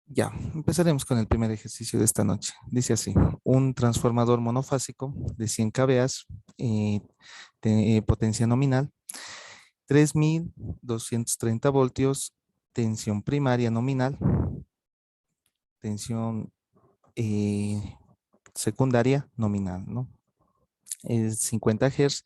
Ya, empezaremos con el primer ejercicio de esta noche. Dice así, un transformador monofásico de 100 kVA, potencia nominal, 3230 voltios, tensión primaria nominal, tensión eh, secundaria nominal, ¿no? Es 50 Hz,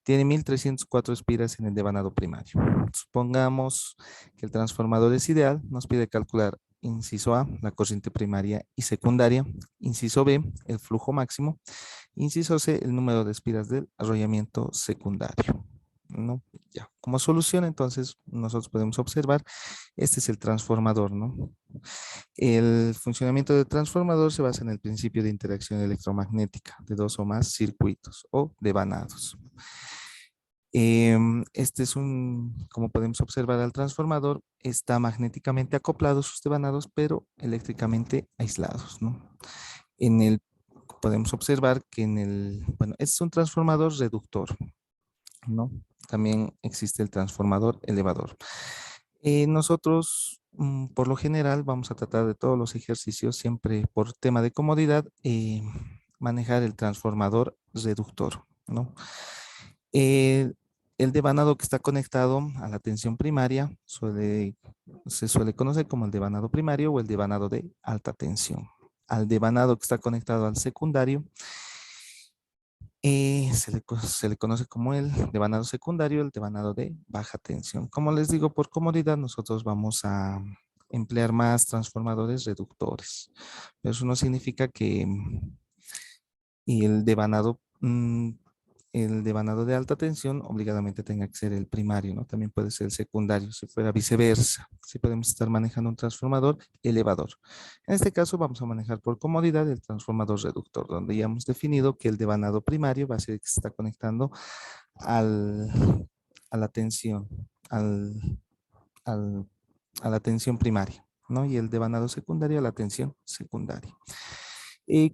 tiene 1304 espiras en el devanado primario. Supongamos que el transformador es ideal, nos pide calcular inciso A, la corriente primaria y secundaria, inciso B, el flujo máximo, inciso C, el número de espiras del arrollamiento secundario. ¿No? Ya, como solución, entonces, nosotros podemos observar, este es el transformador, ¿no? El funcionamiento del transformador se basa en el principio de interacción electromagnética de dos o más circuitos o devanados. Este es como podemos observar al transformador, está magnéticamente acoplado sus devanados, pero eléctricamente aislados, ¿no? En el, podemos observar que bueno, es un transformador reductor, ¿no? También existe el transformador elevador. Nosotros, por lo general, vamos a tratar de todos los ejercicios, siempre por tema de comodidad, manejar el transformador reductor, ¿no? Eh, el devanado que está conectado a la tensión primaria se suele conocer como el devanado primario o el devanado de alta tensión. Al devanado que está conectado al secundario, se le conoce como el devanado secundario, el devanado de baja tensión. Como les digo, por comodidad nosotros vamos a emplear más transformadores reductores. Pero eso no significa que y el devanado de alta tensión obligadamente tenga que ser el primario, ¿no? También puede ser el secundario, si fuera viceversa. Si podemos estar manejando un transformador elevador. En este caso vamos a manejar por comodidad el transformador reductor, donde ya hemos definido que el devanado primario va a ser el que se está conectando al, a la tensión, al, al- a la tensión primaria, ¿no? Y el devanado secundario a la tensión secundaria.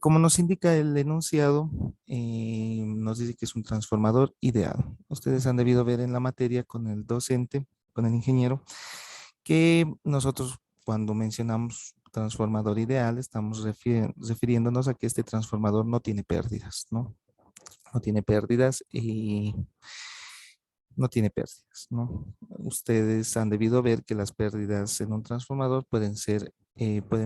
Como nos indica el enunciado, nos dice que es un transformador ideal. Ustedes han debido ver en la materia con el docente, con el ingeniero, que nosotros cuando mencionamos transformador ideal estamos refiriéndonos a que este transformador no tiene pérdidas, ¿no? No tiene pérdidas y no tiene pérdidas, ¿no? Ustedes han debido ver que las pérdidas en un transformador pueden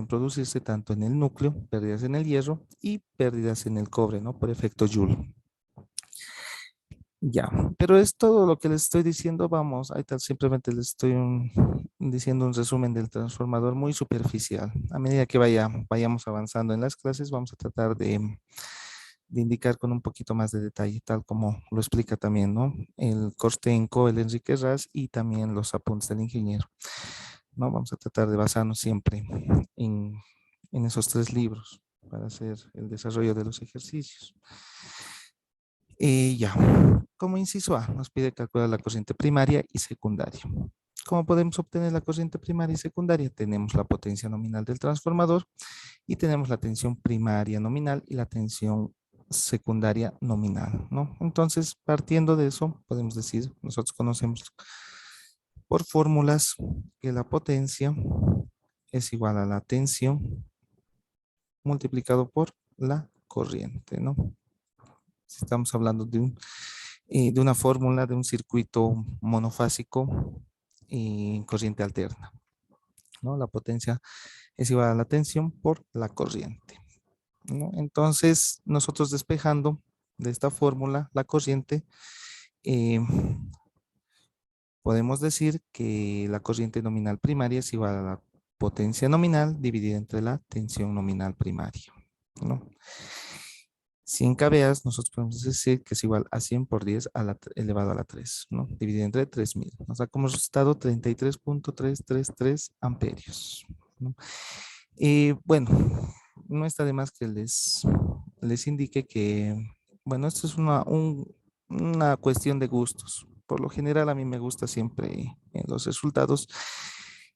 producirse tanto en el núcleo, pérdidas en el hierro y pérdidas en el cobre, ¿no? Por efecto Joule. Ya, pero es todo lo que les estoy diciendo, vamos, ahí tal, simplemente les estoy diciendo un resumen del transformador muy superficial. A medida que vayamos avanzando en las clases, vamos a tratar de indicar con un poquito más de detalle, tal como lo explica también, ¿no? El Corstenco, el Enrique Ras y también los apuntes del ingeniero, ¿no? Vamos a tratar de basarnos siempre en, en esos tres libros para hacer el desarrollo de los ejercicios. Ya, como inciso A, nos pide calcular la corriente primaria y secundaria. ¿Cómo podemos obtener la corriente primaria y secundaria? Tenemos la potencia nominal del transformador y tenemos la tensión primaria nominal y la tensión secundaria nominal, ¿no? Entonces, partiendo de eso, podemos decir, nosotros conocemos por fórmulas que la potencia es igual a la tensión multiplicado por la corriente, ¿no? Si estamos hablando de una fórmula de un circuito monofásico y corriente alterna, ¿no? La potencia es igual a la tensión por la corriente, ¿no? Entonces, nosotros despejando de esta fórmula la corriente, eh, podemos decir que la corriente nominal primaria es igual a la potencia nominal dividida entre la tensión nominal primaria, ¿no? 100 kVA, nosotros podemos decir que es igual a 100 por 10 elevado a la 3, ¿no? Dividido entre 3000. Nos da como resultado 33.333 amperios, ¿no? Bueno, no está de más que les indique que, bueno, esto es una cuestión de gustos. Por lo general, a mí me gusta siempre en los resultados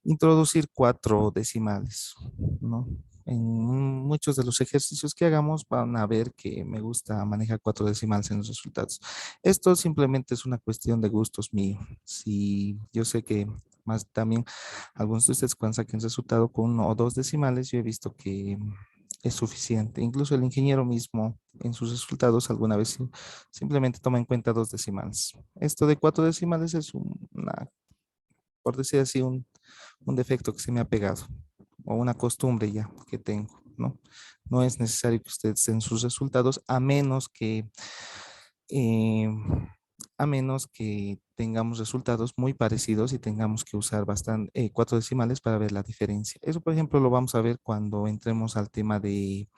introducir cuatro decimales, ¿no? En muchos de los ejercicios que hagamos van a ver que me gusta manejar 4 decimales en los resultados. Esto simplemente es una cuestión de gustos mío. Si yo sé que más también algunos de ustedes cuando saquen resultado con 1 o 2 decimales, yo he visto que es suficiente. Incluso el ingeniero mismo en sus resultados alguna vez simplemente toma en cuenta 2 decimales. Esto de 4 decimales es por decir así, un defecto que se me ha pegado o una costumbre ya que tengo, ¿no? No es necesario que ustedes den sus resultados eh, a menos que tengamos resultados muy parecidos y tengamos que usar 4 decimales para ver la diferencia. Eso, por ejemplo, lo vamos a ver cuando entremos al tema de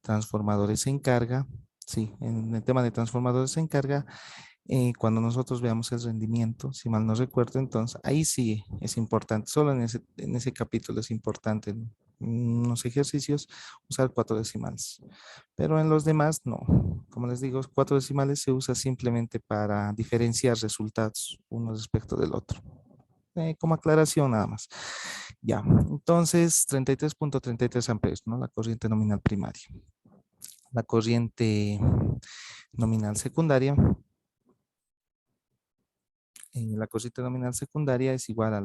transformadores en carga. Sí, en el tema de transformadores en carga, cuando nosotros veamos el rendimiento, si mal no recuerdo, entonces ahí sí es importante, solo en ese capítulo es importante en los ejercicios usar 4 decimales, pero en los demás no. Como les digo, 4 decimales se usa simplemente para diferenciar resultados uno respecto del otro. Como aclaración nada más. Ya, entonces 33.33 amperes, ¿no? La corriente nominal primaria. La corriente nominal secundaria. La corriente nominal secundaria es igual a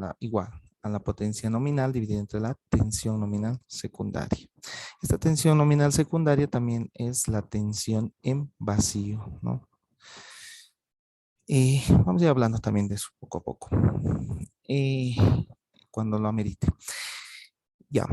la potencia nominal dividida entre la tensión nominal secundaria. Esta tensión nominal secundaria también es la tensión en vacío, ¿no? Y vamos a ir hablando también de eso poco a poco, eh, cuando lo amerite. Ya.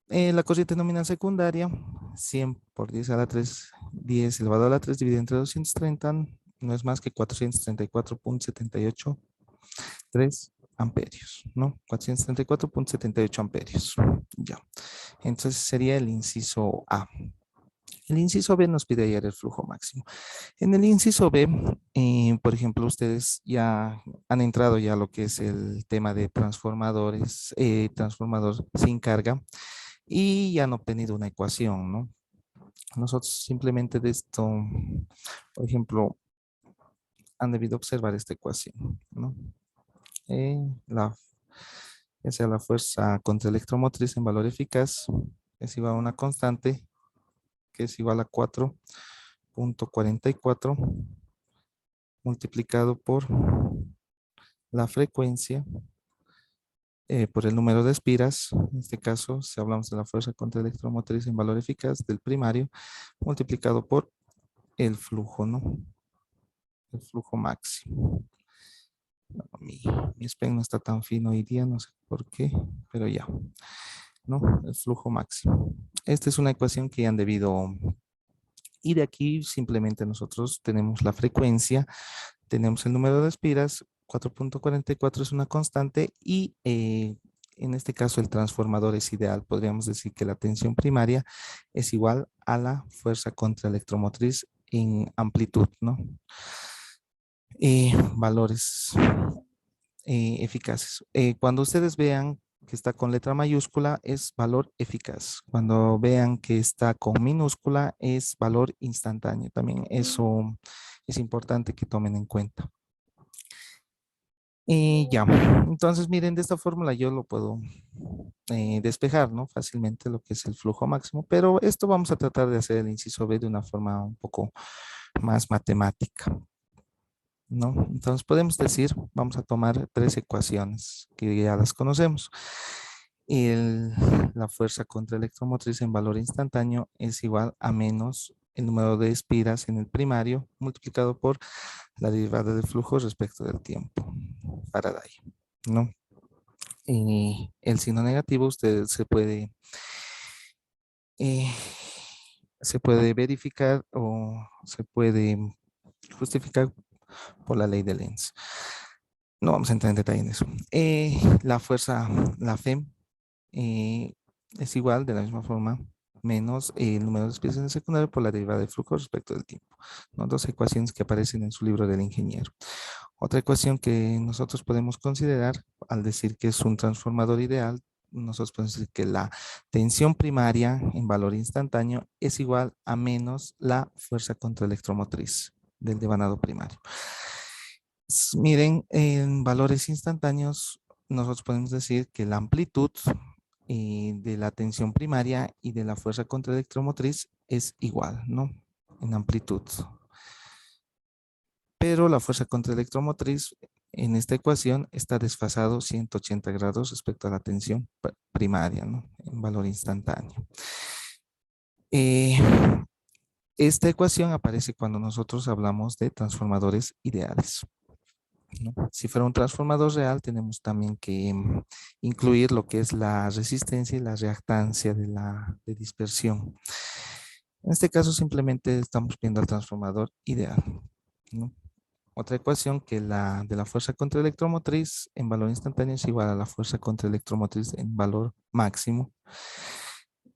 La corriente nominal secundaria, 100 por 10 a la 3, 10 elevado a la 3 dividido entre 230, no es más que 434.783 amperios, ¿no? 434.78 amperios. Ya. Entonces sería el inciso A. El inciso B nos pide hallar el flujo máximo. En el inciso B, por ejemplo, ustedes ya han entrado ya a lo que es el tema de transformadores, transformador sin carga, y ya han obtenido una ecuación, ¿no? Nosotros simplemente de esto, por ejemplo, han debido observar esta ecuación, ¿no? Eh, la, ya sea la fuerza contra electromotriz en valor eficaz es igual a una constante que es igual a 4.44 multiplicado por la frecuencia por el número de espiras. En este caso, si hablamos de la fuerza contra electromotriz en valor eficaz del primario, multiplicado por el flujo, ¿no? El flujo máximo. No, mi pen no está tan fino hoy día, no sé por qué, pero ya, ¿no? El flujo máximo. Esta es una ecuación que han debido, y de aquí simplemente nosotros tenemos la frecuencia, tenemos el número de espiras, 4.44 es una constante y en este caso el transformador es ideal. Podríamos decir que la tensión primaria es igual a la fuerza contra electromotriz en amplitud, ¿no? Valores eficaces. Cuando ustedes vean que está con letra mayúscula es valor eficaz. Cuando vean que está con minúscula es valor instantáneo. También eso es importante que tomen en cuenta. Y ya, entonces miren, de esta fórmula yo lo puedo despejar, ¿no? Fácilmente lo que es el flujo máximo, pero esto vamos a tratar de hacer el inciso B de una forma un poco más matemática, ¿no? Entonces podemos decir, vamos a tomar 3 ecuaciones que ya las conocemos. La fuerza contra electromotriz en valor instantáneo es igual a menos el número de espiras en el primario multiplicado por la derivada del flujo respecto del tiempo. Faraday, ¿no? Y el signo negativo usted eh, se puede verificar o se puede justificar por la ley de Lenz. No vamos a entrar en detalle en eso. La fuerza, la F, es igual de la misma forma menos el número de especies en el secundario por la derivada del flujo respecto del tiempo, ¿no? 2 ecuaciones que aparecen en su libro del ingeniero. Otra ecuación que nosotros podemos considerar al decir que es un transformador ideal, nosotros podemos decir que la tensión primaria en valor instantáneo es igual a menos la fuerza contra electromotriz del devanado primario. Miren, en valores instantáneos nosotros podemos decir que la amplitud de la tensión primaria y de la fuerza contraelectromotriz es igual, ¿no? En amplitud. Pero la fuerza contraelectromotriz en esta ecuación está desfasado 180 grados respecto a la tensión primaria, ¿no? En valor instantáneo. Eh, esta ecuación aparece cuando nosotros hablamos de transformadores ideales, ¿no? Si fuera un transformador real, tenemos también que incluir lo que es la resistencia y la reactancia de dispersión. En este caso, simplemente estamos viendo al transformador ideal, ¿no? Otra ecuación que la de la fuerza contraelectromotriz en valor instantáneo es igual a la fuerza contraelectromotriz en valor máximo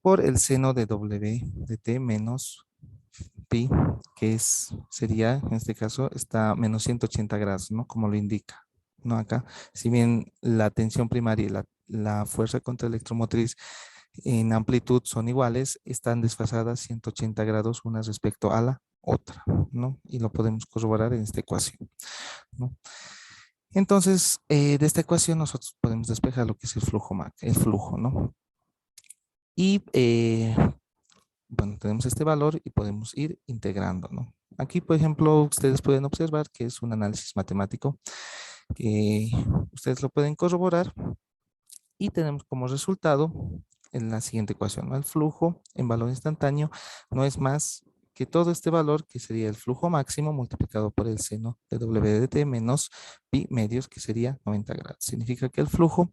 por el seno de W de T menos pi, que sería, en este caso, está menos 180 grados, ¿no? Como lo indica, ¿no? Acá, si bien la tensión primaria y la fuerza contraelectromotriz en amplitud son iguales, están desfasadas 180 grados una respecto a la otra, ¿no? Y lo podemos corroborar en esta ecuación, ¿no? Entonces, de esta ecuación nosotros podemos despejar lo que es el flujo, ¿no? Y bueno, tenemos este valor y podemos ir integrando, ¿no? Aquí, por ejemplo, ustedes pueden observar que es un análisis matemático que ustedes lo pueden corroborar y tenemos como resultado en la siguiente ecuación, ¿no? El flujo en valor instantáneo no es más que todo este valor que sería el flujo máximo multiplicado por el seno de W de T menos pi medios que sería 90 grados. Significa que el flujo,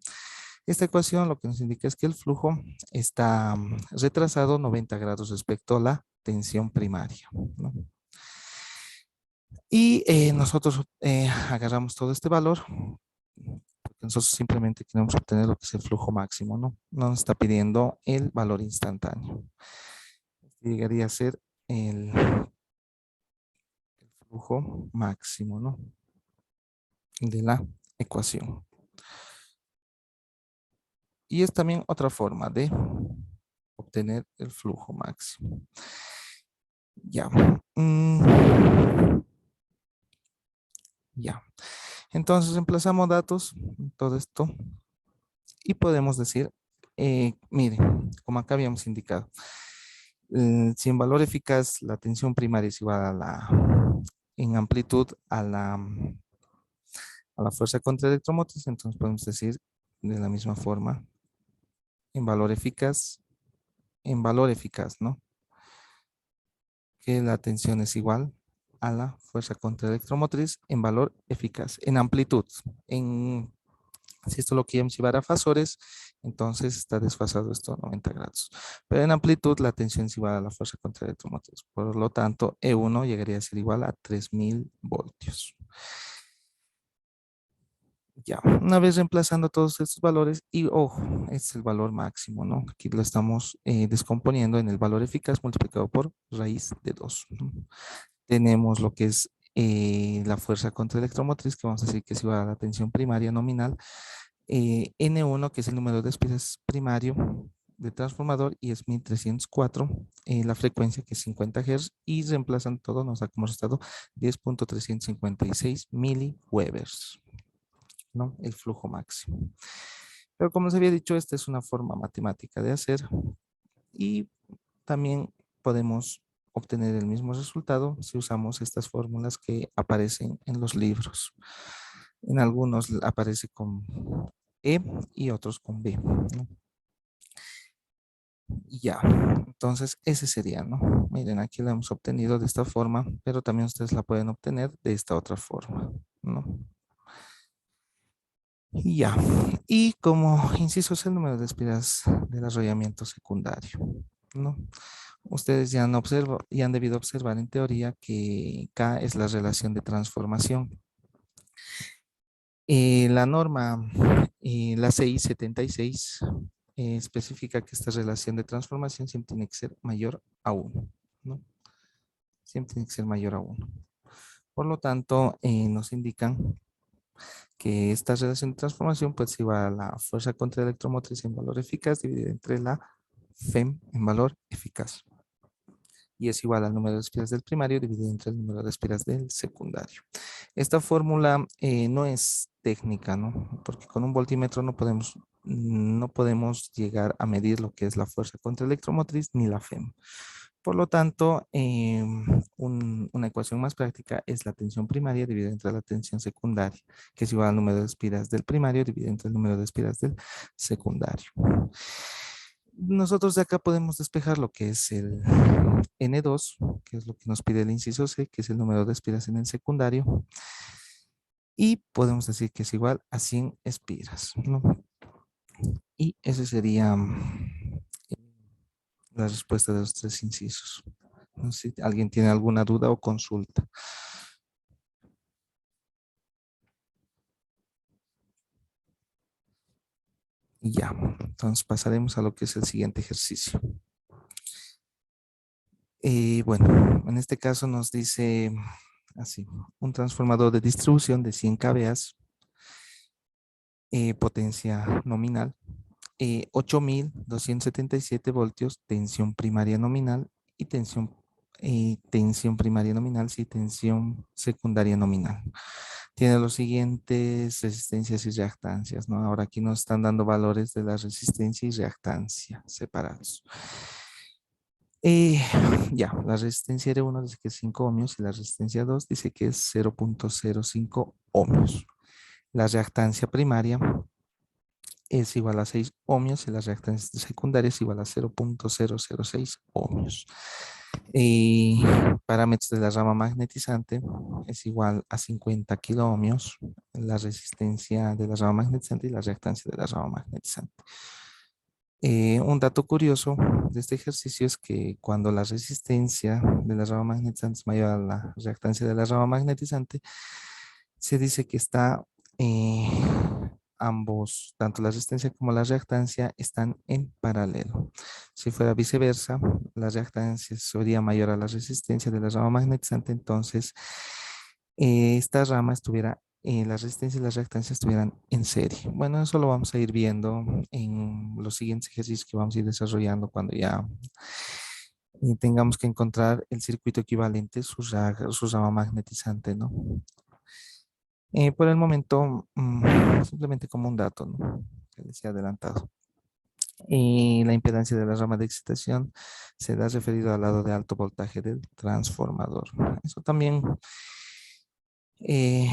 esta ecuación lo que nos indica es que el flujo está retrasado 90 grados respecto a la tensión primaria, ¿no? Y nosotros agarramos todo este valor, porque nosotros simplemente queremos obtener lo que es el flujo máximo, ¿no? No nos está pidiendo el valor instantáneo. Llegaría a ser el flujo máximo, ¿no? De la ecuación. Y es también otra forma de obtener el flujo máximo. Ya. Ya. Entonces reemplazamos datos, todo esto, y podemos decir, miren, como acá habíamos indicado, si en valor eficaz la tensión primaria es igual en amplitud a la fuerza contra electromotriz, entonces podemos decir de la misma forma, en valor eficaz, ¿no? Que la tensión es igual a la fuerza contra electromotriz en valor eficaz, en amplitud. Si esto lo queremos llevar a fasores, entonces está desfasado esto a 90 grados. Pero en amplitud la tensión es igual a la fuerza contra electromotriz. Por lo tanto, E1 llegaría a ser igual a 3000 voltios. Ya, una vez reemplazando todos estos valores, y ojo, este es el valor máximo, ¿no? Aquí lo estamos descomponiendo en el valor eficaz multiplicado por raíz de 2, ¿no? Tenemos lo que es la fuerza contra electromotriz, que vamos a decir que es igual a la tensión primaria nominal, N1, que es el número de espiras primario de transformador, y es 1304, la frecuencia que es 50 Hz, y reemplazando todo nos da como resultado 10.356 miliwebers, ¿no? El flujo máximo. Pero como les había dicho, esta es una forma matemática de hacer y también podemos obtener el mismo resultado si usamos estas fórmulas que aparecen en los libros. En algunos aparece con E y otros con B, ¿no? Y ya, entonces ese sería, ¿no? Miren, aquí lo hemos obtenido de esta forma, pero también ustedes la pueden obtener de esta otra forma, ¿no? Y ya, y como inciso es el número de espiras del arrollamiento secundario, ¿no? Ustedes ya han debido observar en teoría que K es la relación de transformación. La norma, la CI 76, especifica que esta relación de transformación siempre tiene que ser mayor a 1, ¿no? Siempre tiene que ser mayor a 1. Por lo tanto, nos indican que esta relación de transformación pues igual a la fuerza contra electromotriz en valor eficaz dividida entre la FEM en valor eficaz. Y es igual al número de espiras del primario dividido entre el número de espiras del secundario. Esta fórmula no es técnica, ¿no? Porque con un voltímetro no podemos no podemos llegar a medir lo que es la fuerza contraelectromotriz ni la FEM. Por lo tanto, una ecuación más práctica es la tensión primaria dividida entre la tensión secundaria, que es igual al número de espiras del primario dividido entre el número de espiras del secundario. Nosotros de acá podemos despejar lo que es el N2, que es lo que nos pide el inciso C, que es el número de espiras en el secundario. Y podemos decir que es igual a 100 espiras, ¿no? Y ese sería la respuesta de los tres incisos. No sé si alguien tiene alguna duda o consulta. Ya, entonces pasaremos a lo que es el siguiente ejercicio. Bueno, en este caso nos dice así, un transformador de distribución de 100 kVA, potencia nominal, 8.277 voltios, tensión primaria nominal y tensión primaria nominal, sí, tensión secundaria nominal. Tiene los siguientes resistencias y reactancias, ¿no? Ahora aquí nos están dando valores de la resistencia y reactancia separados. Ya, la resistencia R1 dice que es 5 ohmios y la resistencia 2 dice que es 0.05 ohmios. La reactancia primaria es igual a 6 ohmios y la reactancia secundaria es igual a 0.006 ohmios. Y parámetros de la rama magnetizante es igual a 50 kiloohmios, la resistencia de la rama magnetizante y la reactancia de la rama magnetizante. Un dato curioso de este ejercicio es que cuando la resistencia de la rama magnetizante es mayor a la reactancia de la rama magnetizante, se dice que está ambos, tanto la resistencia como la reactancia, están en paralelo. Si fuera viceversa, la reactancia sería mayor a la resistencia de la rama magnetizante, entonces esta rama estuviera, la resistencia y la reactancia estuvieran en serie. Bueno, eso lo vamos a ir viendo en los siguientes ejercicios que vamos a ir desarrollando cuando ya tengamos que encontrar el circuito equivalente, su rama magnetizante, ¿no? Por el momento, simplemente como un dato, ¿no? Que les he adelantado. Y la impedancia de la rama de excitación se da referido al lado de alto voltaje del transformador. Eso también, eh,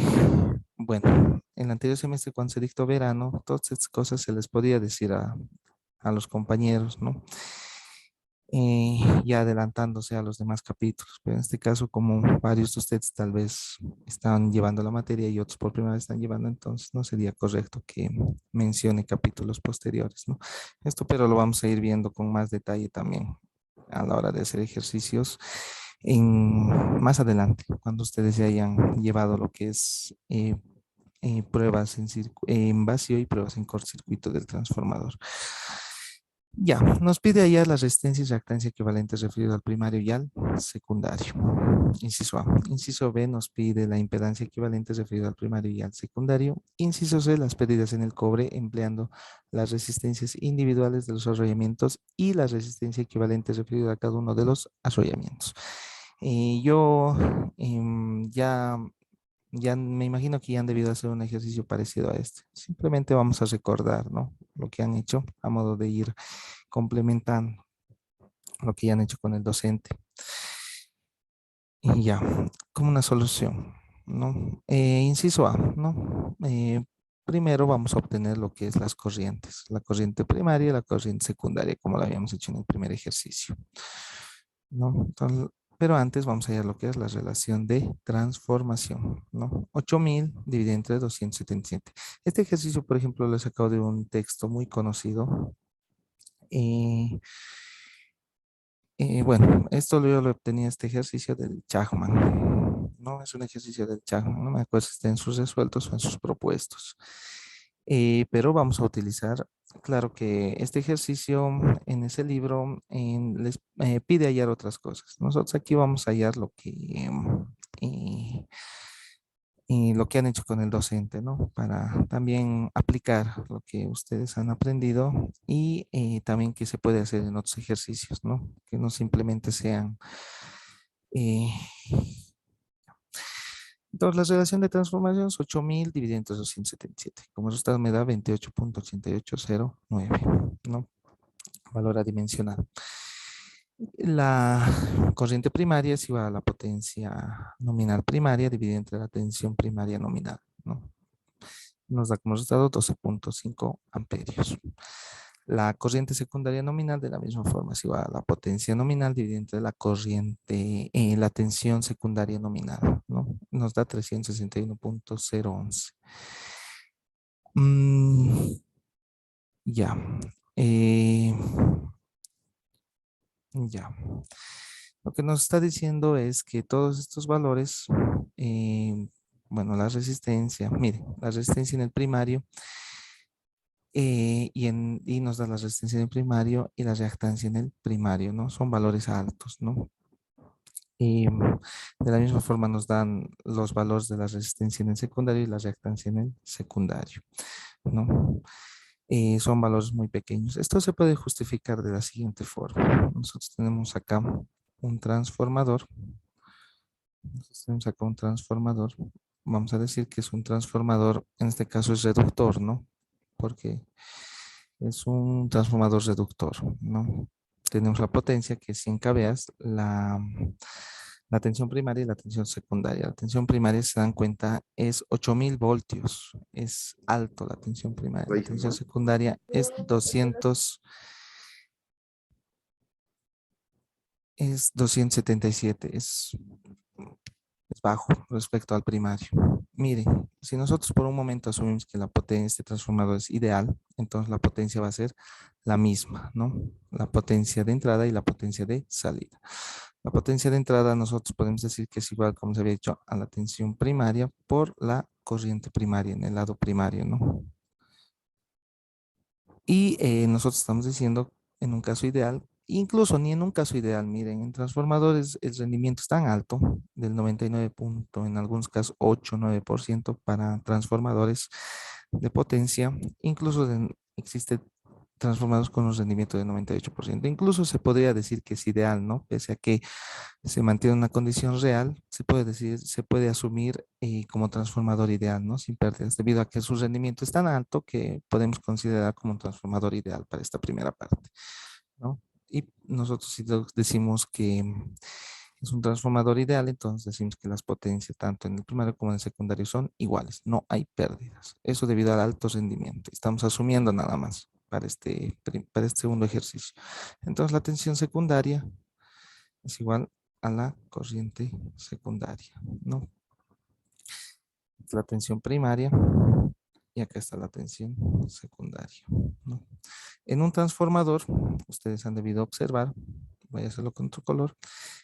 bueno, en el anterior semestre cuando se dictó verano, todas estas cosas se les podía decir a los compañeros, ¿no? Ya adelantándose a los demás capítulos. Pero en este caso, como varios de ustedes tal vez están llevando la materia y otros por primera vez están llevando, entonces no sería correcto que mencione capítulos posteriores, ¿no? Esto, pero lo vamos a ir viendo con más detalle también a la hora de hacer ejercicios más adelante, cuando ustedes ya hayan llevado lo que es pruebas en vacío y pruebas en cortocircuito del transformador. Ya, nos pide allá la resistencia y reactancia equivalentes referido al primario y al secundario. Inciso A. Inciso B nos pide la impedancia equivalente referido al primario y al secundario. Inciso C, las pérdidas en el cobre empleando las resistencias individuales de los arrollamientos y la resistencia equivalente referida a cada uno de los arrollamientos. Yo ya me imagino que ya han debido hacer un ejercicio parecido a este. Simplemente vamos a recordar, ¿no? Lo que han hecho a modo de ir complementando lo que ya han hecho con el docente. Y ya, como una solución, ¿no? Inciso A, ¿no? Primero vamos a obtener lo que es las corrientes, la corriente primaria y la corriente secundaria, como lo habíamos hecho en el primer ejercicio, ¿no? Entonces, pero antes vamos a ver lo que es la relación de transformación, ¿no? 8.000 dividido entre 277. Este ejercicio, por ejemplo, lo he sacado de un texto muy conocido. Bueno, esto yo lo obtenía este ejercicio del Chachman. No es un ejercicio del Chachman, no me acuerdo si está en sus resueltos o en sus propuestos. Pero vamos a utilizar, claro que este ejercicio en ese libro les pide hallar otras cosas. Nosotros aquí vamos a hallar eh, lo que han hecho con el docente, ¿no? Para también aplicar lo que ustedes han aprendido y también que se puede hacer en otros ejercicios, ¿no? Que no simplemente sean... eh, Entonces, la relación de transformación es 8000 dividido entre 277. Como resultado me da 28.88009, ¿no? Valor adimensional. La corriente primaria es igual a la potencia nominal primaria dividida entre la tensión primaria nominal, ¿no? Nos da como resultado 12.5 amperios. La corriente secundaria nominal de la misma forma es igual a la potencia nominal dividida entre la corriente, la tensión secundaria nominal, ¿no? Nos da 361.011. Mm, ya. Eh, ya. Lo que nos está diciendo es que todos estos valores, bueno, la resistencia, mire, la resistencia en el primario y nos da la resistencia en el primario y la reactancia en el primario, ¿no? Son valores altos, ¿no? Y de la misma forma nos dan los valores de la resistencia en el secundario y la reactancia en el secundario, ¿no? Son valores muy pequeños. Esto se puede justificar de la siguiente forma. Nosotros tenemos acá un transformador. Nosotros tenemos acá un transformador. Vamos a decir que es un transformador, en este caso es reductor, ¿no? Porque es un transformador reductor, ¿no? Tenemos la potencia que es 100 kVA, la tensión primaria y la tensión secundaria. La tensión primaria, se dan cuenta, es 8000 voltios. Es alto la tensión primaria. La tensión secundaria es 277. Es bajo respecto al primario. Mire, si nosotros por un momento asumimos que la potencia, este transformador es ideal, entonces la potencia va a ser la misma, ¿no? La potencia de entrada y la potencia de salida. La potencia de entrada nosotros podemos decir que es igual, como se había dicho, a la tensión primaria por la corriente primaria en el lado primario, ¿no? Y nosotros estamos diciendo en un caso ideal, incluso ni en un caso ideal, miren, en transformadores el rendimiento es tan alto, del 99 punto, en algunos casos 8, 9% para transformadores de potencia, incluso existe transformadores con un rendimiento de 98%. Incluso se podría decir que es ideal, ¿no? Pese a que se mantiene una condición real, se puede decir, se puede asumir como transformador ideal, ¿no? Sin pérdidas, debido a que su rendimiento es tan alto que podemos considerar como un transformador ideal para esta primera parte, ¿no? Y nosotros si decimos que es un transformador ideal, entonces decimos que las potencias tanto en el primario como en el secundario son iguales, no hay pérdidas. Eso debido al alto rendimiento. Estamos asumiendo nada más para este segundo ejercicio. Entonces la tensión secundaria es igual a la corriente secundaria, ¿no? La tensión primaria y acá está la tensión secundaria, ¿no? En un transformador, ustedes han debido observar, voy a hacerlo con otro color,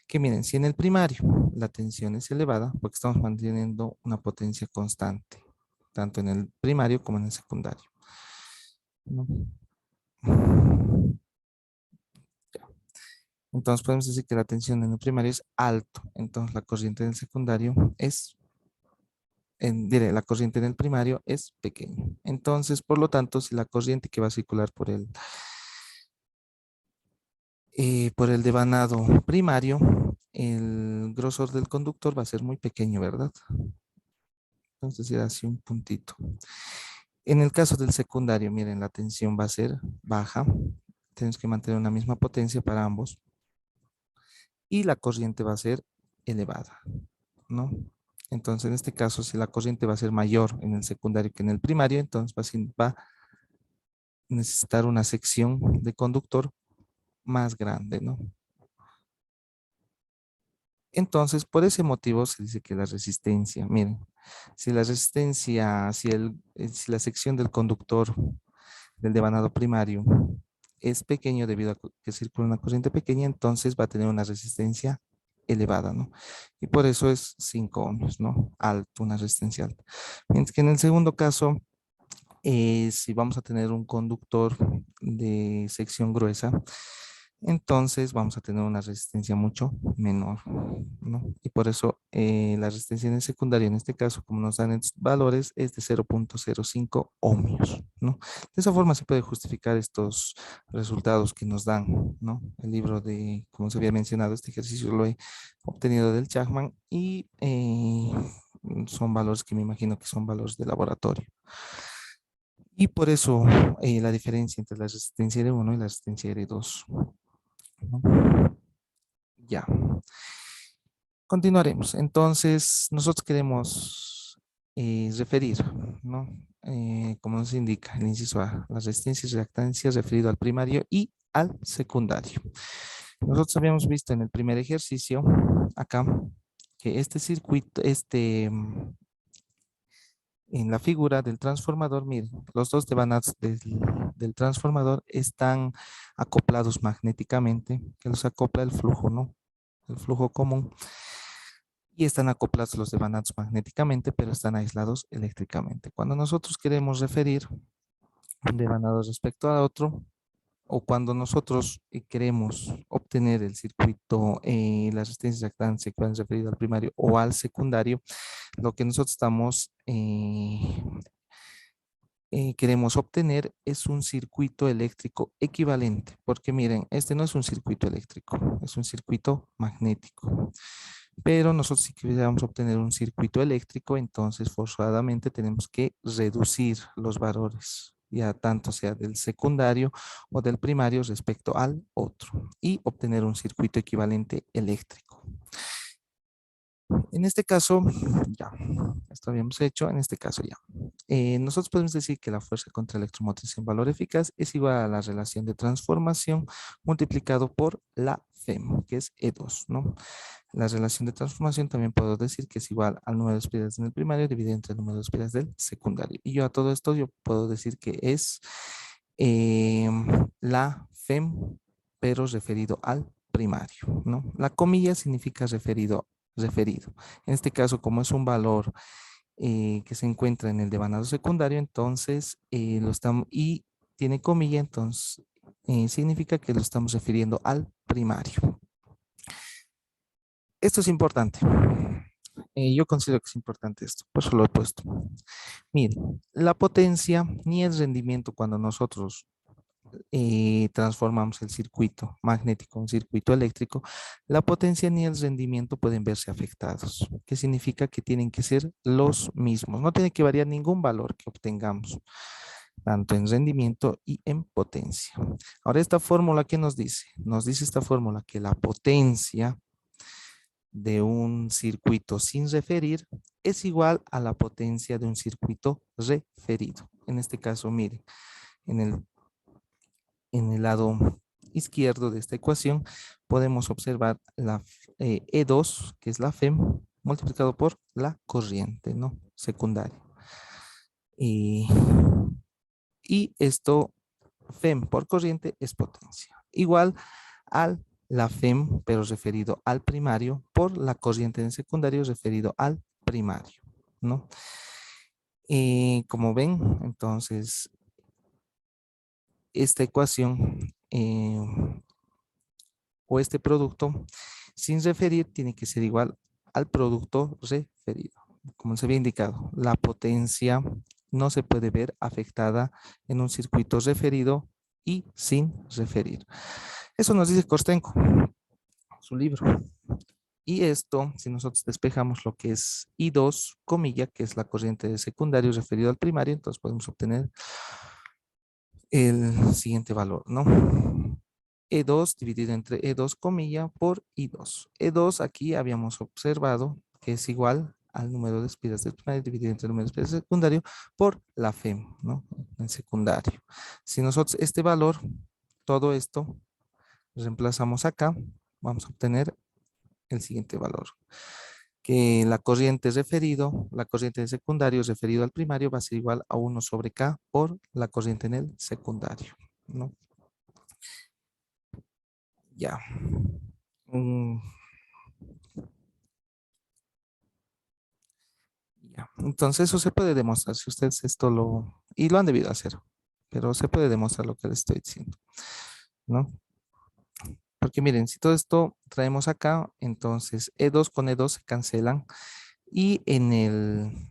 que miren, si en el primario la tensión es elevada, porque estamos manteniendo una potencia constante, tanto en el primario como en el secundario, ¿no? Entonces podemos decir que la tensión en el primario es alto, entonces la corriente en el secundario es diré, la corriente en el primario es pequeña. Entonces, por lo tanto, si la corriente que va a circular por el devanado primario, el grosor del conductor va a ser muy pequeño, ¿verdad? Entonces, era así un puntito. En el caso del secundario, miren, la tensión va a ser baja. Tenemos que mantener una misma potencia para ambos. Y la corriente va a ser elevada, ¿no? Entonces, en este caso, si la corriente va a ser mayor en el secundario que en el primario, entonces va necesitar una sección de conductor más grande, ¿no? Entonces, por ese motivo se dice que la resistencia, miren, si la resistencia, si la sección del conductor del devanado primario es pequeño debido a que circula una corriente pequeña, entonces va a tener una resistencia elevada, ¿no? Y por eso es 5 ohms, ¿no? Alto, una resistencia alta. Mientras que en el segundo caso, si vamos a tener un conductor de sección gruesa, entonces vamos a tener una resistencia mucho menor, ¿no? Y por eso la resistencia en el secundario, en este caso, como nos dan estos valores, es de 0.05 ohmios, ¿no? De esa forma se puede justificar estos resultados que nos dan, ¿no? El libro de, como se había mencionado, este ejercicio lo he obtenido del Chapman y Son valores que me imagino que son valores de laboratorio. Y por eso la diferencia entre la resistencia R1 y la resistencia R2. ¿No? Ya. Continuaremos. Entonces, nosotros queremos referir, ¿no? Como nos indica el inciso A, las resistencias y reactancias referido al primario y al secundario. Nosotros habíamos visto en el primer ejercicio, acá, que este circuito, en la figura del transformador, miren, los dos devanados del transformador están acoplados magnéticamente, que los acopla el flujo, ¿no? El flujo común. Y están acoplados los devanados magnéticamente, pero están aislados eléctricamente. Cuando nosotros queremos referir un devanado respecto a otro, o cuando nosotros queremos obtener el circuito, la resistencia reactancia que van referido al primario o al secundario, lo que nosotros estamos queremos obtener es un circuito eléctrico equivalente, porque miren, este no es un circuito eléctrico, es un circuito magnético. Pero nosotros si quisiéramos obtener un circuito eléctrico, entonces forzadamente tenemos que reducir los valores, ya tanto sea del secundario o del primario respecto al otro, y obtener un circuito equivalente eléctrico. En este caso, ya, esto habíamos hecho, en este caso ya. Nosotros podemos decir que la fuerza contra electromotriz en valor eficaz es igual a la relación de transformación multiplicado por la FEM, que es E2, ¿no? La relación de transformación también puedo decir que es igual al número de espiras en el primario dividido entre el número de espiras del secundario. Y yo a todo esto yo puedo decir que es la FEM, pero referido al primario, ¿no? La comilla significa referido. En este caso, como es un valor que se encuentra en el devanado secundario, entonces lo estamos, y tiene comilla, entonces significa que lo estamos refiriendo al primario. Esto es importante. Yo considero que es importante esto, por eso lo he puesto. Miren, la potencia ni el rendimiento cuando nosotros transformamos el circuito magnético en circuito eléctrico, la potencia ni el rendimiento pueden verse afectados. ¿Qué significa? Que tienen que ser los mismos. No tiene que variar ningún valor que obtengamos, tanto en rendimiento y en potencia. Ahora, esta fórmula, ¿qué nos dice? Nos dice esta fórmula que la potencia de un circuito sin referir es igual a la potencia de un circuito referido. En este caso, miren, en el lado izquierdo de esta ecuación podemos observar la E2, que es la FEM, multiplicado por la corriente, ¿no? Secundaria. Y esto, FEM por corriente, es potencia. Igual a la FEM, pero referido al primario, por la corriente en secundario referido al primario, ¿no? Como ven, entonces, esta ecuación o este producto sin referir tiene que ser igual al producto referido. Como se había indicado, la potencia no se puede ver afectada en un circuito referido y sin referir. Eso nos dice Kostenko, su libro. Y esto, si nosotros despejamos lo que es I2, comilla, que es la corriente de secundario referido al primario, entonces podemos obtener el siguiente valor, ¿no? E2 dividido entre E2, comilla, por I2. E2 aquí habíamos observado que es igual al número de espiras del primario dividido entre el número de espiras del secundario por la FEM, ¿no? En secundario. Si nosotros este valor, todo esto, reemplazamos acá, vamos a obtener el siguiente valor. Que la corriente la corriente de secundario referido al primario va a ser igual a 1 sobre K por la corriente en el secundario, ¿no? Ya. Mm, ya. Entonces eso se puede demostrar si ustedes esto y lo han debido hacer, pero se puede demostrar lo que les estoy diciendo, ¿no? Porque miren, si todo esto traemos acá, entonces E2 con E2 se cancelan y en el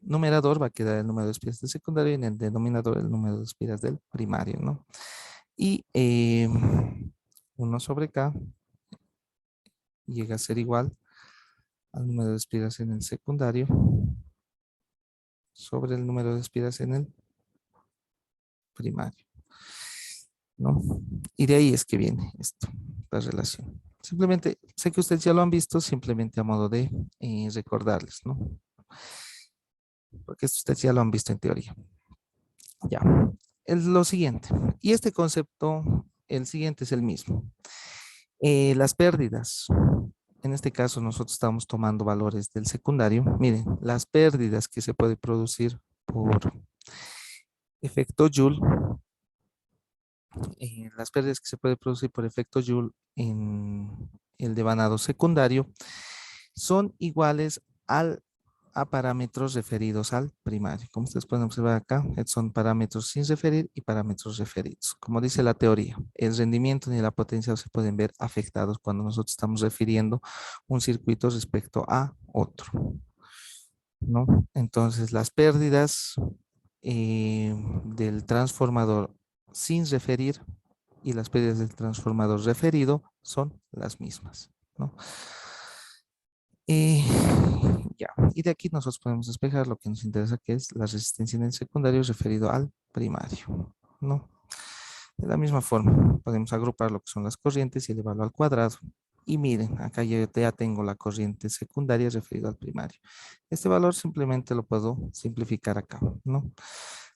numerador va a quedar el número de espiras del secundario y en el denominador el número de espiras del primario, ¿no? Y 1 sobre K llega a ser igual al número de espiras en el secundario sobre el número de espiras en el primario, ¿no? Y de ahí es que viene esto, la relación. Simplemente, sé que ustedes ya lo han visto, simplemente a modo de recordarles, ¿no? Porque esto ustedes ya lo han visto en teoría. Ya, es lo siguiente. Y este concepto, el siguiente es el mismo. Las pérdidas. En este caso, nosotros estamos tomando valores del secundario. Miren, las pérdidas que se puede producir por efecto Joule, las pérdidas que se puede producir por efecto Joule en el devanado secundario son iguales a parámetros referidos al primario. Como ustedes pueden observar acá, son parámetros sin referir y parámetros referidos. Como dice la teoría, el rendimiento ni la potencia se pueden ver afectados cuando nosotros estamos refiriendo un circuito respecto a otro, ¿no? Entonces, las pérdidas del transformador sin referir y las pérdidas del transformador referido son las mismas, ¿no? Y ya, y de aquí nosotros podemos despejar lo que nos interesa, que es la resistencia en el secundario referido al primario, ¿no? De la misma forma, podemos agrupar lo que son las corrientes y elevarlo al cuadrado. Y miren, acá yo ya tengo la corriente secundaria referida al primario. Este valor simplemente lo puedo simplificar acá, ¿no?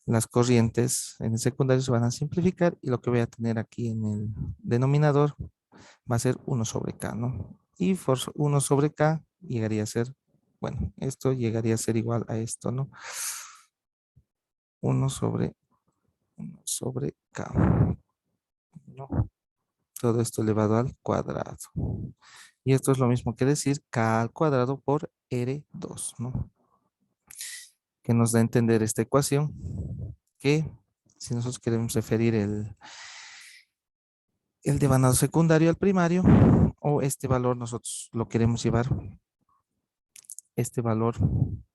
Las corrientes en el secundario se van a simplificar y lo que voy a tener aquí en el denominador va a ser 1 sobre K, ¿no? Y por 1 sobre K llegaría a ser, bueno, esto llegaría a ser igual a esto, ¿no? 1 sobre 1 sobre K, ¿no? Todo esto elevado al cuadrado. Y esto es lo mismo que decir K al cuadrado por R2, ¿no? Que nos da a entender esta ecuación que si nosotros queremos referir el devanado secundario al primario o este valor nosotros lo queremos llevar, este valor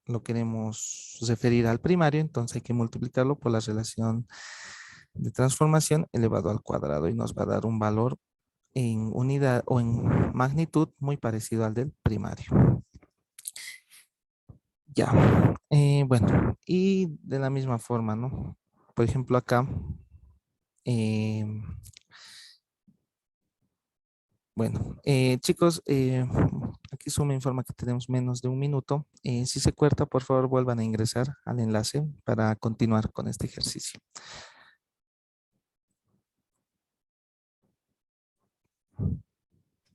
lo queremos referir al primario, entonces hay que multiplicarlo por la relación de transformación elevado al cuadrado y nos va a dar un valor en unidad o en magnitud muy parecido al del primario. Ya, bueno, y de la misma forma, ¿no? Por ejemplo, acá, eh, bueno, chicos, aquí Zoom me informa que tenemos menos de un minuto. Si se corta, por favor, vuelvan a ingresar al enlace para continuar con este ejercicio.